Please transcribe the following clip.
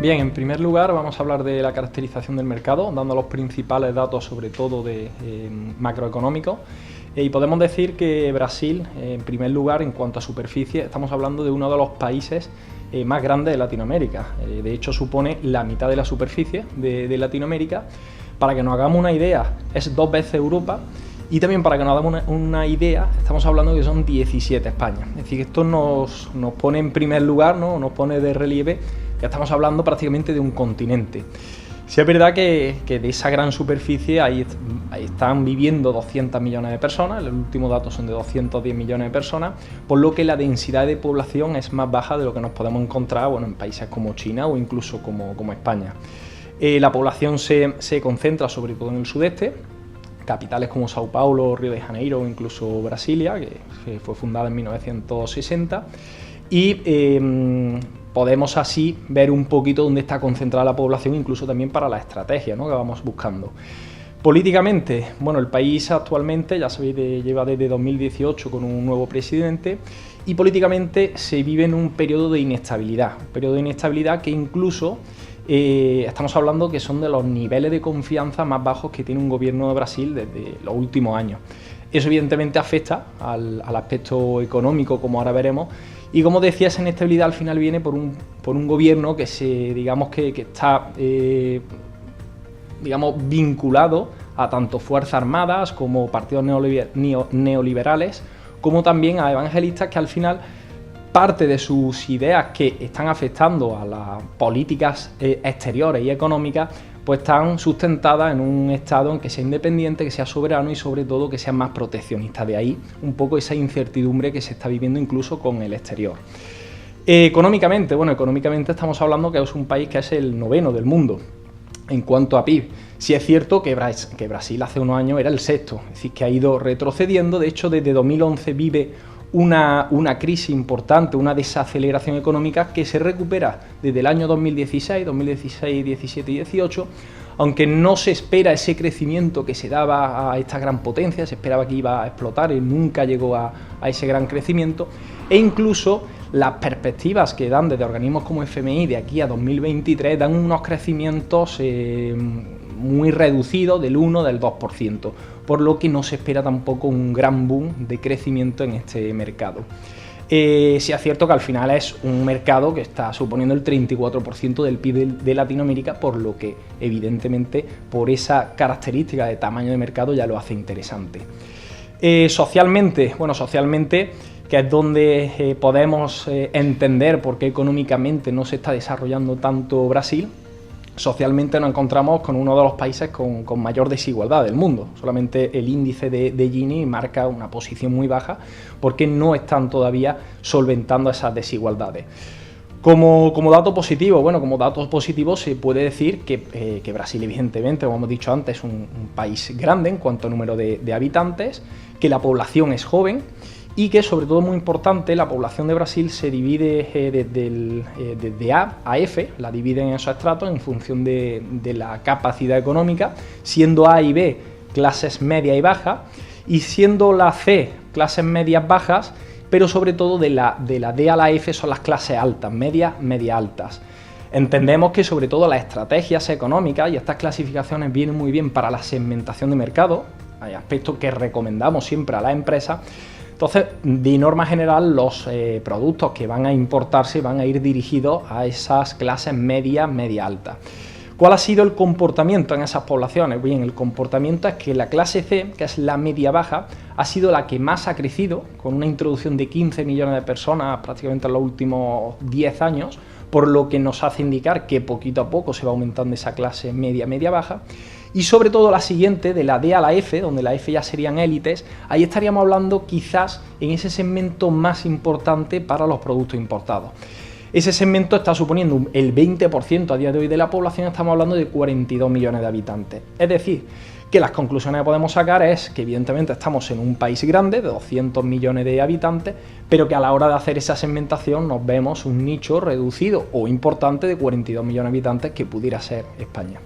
Bien, en primer lugar vamos a hablar de la caracterización del mercado, dando los principales datos sobre todo de macroeconómicos. Y podemos decir que Brasil, en primer lugar, en cuanto a superficie, estamos hablando de uno de los países más grandes de Latinoamérica. De hecho, supone la mitad de la superficie de Latinoamérica. Para que nos hagamos una idea, es 2 veces Europa. Y también para que nos hagamos una idea, estamos hablando que son 17 España. Es decir, que esto nos pone en primer lugar, ¿no? Nos pone de relieve que estamos hablando prácticamente de un continente. Sí es verdad que de esa gran superficie ahí están viviendo 200 millones de personas, los últimos datos son de 210 millones de personas, por lo que la densidad de población es más baja de lo que nos podemos encontrar en países como China o incluso como España. La población se concentra sobre todo en el sudeste, capitales como Sao Paulo, Río de Janeiro o incluso Brasilia, que fue fundada en 1960, y podemos así ver un poquito dónde está concentrada la población, incluso también para la estrategia, ¿no?, que vamos buscando. Políticamente, bueno, el país actualmente, ya sabéis, lleva desde 2018 con un nuevo presidente, y políticamente se vive en un periodo de inestabilidad que incluso estamos hablando que son de los niveles de confianza más bajos que tiene un gobierno de Brasil desde los últimos años. Eso evidentemente afecta al aspecto económico, como ahora veremos, y como decía, esa inestabilidad al final viene por un gobierno que está vinculado a tanto fuerzas armadas como partidos neoliberales, como también a evangelistas que al final parte de sus ideas que están afectando a las políticas exteriores y económicas, pues están sustentadas en un Estado en que sea independiente, que sea soberano y sobre todo que sea más proteccionista. De ahí un poco esa incertidumbre que se está viviendo incluso con el exterior. Económicamente estamos hablando que es un país que es el 9º del mundo en cuanto a PIB. Sí es cierto que Brasil hace unos años era el 6º, es decir, que ha ido retrocediendo. De hecho, desde 2011 vive una crisis importante, una desaceleración económica que se recupera desde el año 2016, 17 y 18, aunque no se espera ese crecimiento que se daba a esta gran potencia, se esperaba que iba a explotar y nunca llegó a ese gran crecimiento, e incluso las perspectivas que dan desde organismos como FMI de aquí a 2023 dan unos crecimientos muy reducidos, del 1, del 2%, por lo que no se espera tampoco un gran boom de crecimiento en este mercado. Sí es cierto que al final es un mercado que está suponiendo el 34% del PIB de Latinoamérica, por lo que evidentemente por esa característica de tamaño de mercado ya lo hace interesante. Socialmente, que es donde podemos entender por qué económicamente no se está desarrollando tanto Brasil. Socialmente nos encontramos con uno de los países con mayor desigualdad del mundo. Solamente el índice de Gini marca una posición muy baja porque no están todavía solventando esas desigualdades. Como dato positivo, se puede decir que Brasil, evidentemente, como hemos dicho antes, es un país grande en cuanto a número de habitantes, que la población es joven, y que, sobre todo, muy importante, la población de Brasil se divide desde A a F, la dividen en esos estratos en función de la capacidad económica, siendo A y B clases media y bajas, y siendo la C clases medias bajas, pero sobre todo de la D a la F son las clases altas, media altas. Entendemos que sobre todo las estrategias económicas y estas clasificaciones vienen muy bien para la segmentación de mercado, hay aspectos que recomendamos siempre a las empresas. Entonces, de norma general, los productos que van a importarse van a ir dirigidos a esas clases media altas. ¿Cuál ha sido el comportamiento en esas poblaciones? Bien, el comportamiento es que la clase C, que es la media baja, ha sido la que más ha crecido, con una introducción de 15 millones de personas prácticamente en los últimos 10 años, por lo que nos hace indicar que poquito a poco se va aumentando esa clase media baja. Y sobre todo la siguiente, de la D a la F, donde la F ya serían élites, ahí estaríamos hablando quizás en ese segmento más importante para los productos importados. Ese segmento está suponiendo el 20% a día de hoy de la población, estamos hablando de 42 millones de habitantes. Es decir, que las conclusiones que podemos sacar es que evidentemente estamos en un país grande de 200 millones de habitantes, pero que a la hora de hacer esa segmentación nos vemos un nicho reducido o importante de 42 millones de habitantes que pudiera ser España.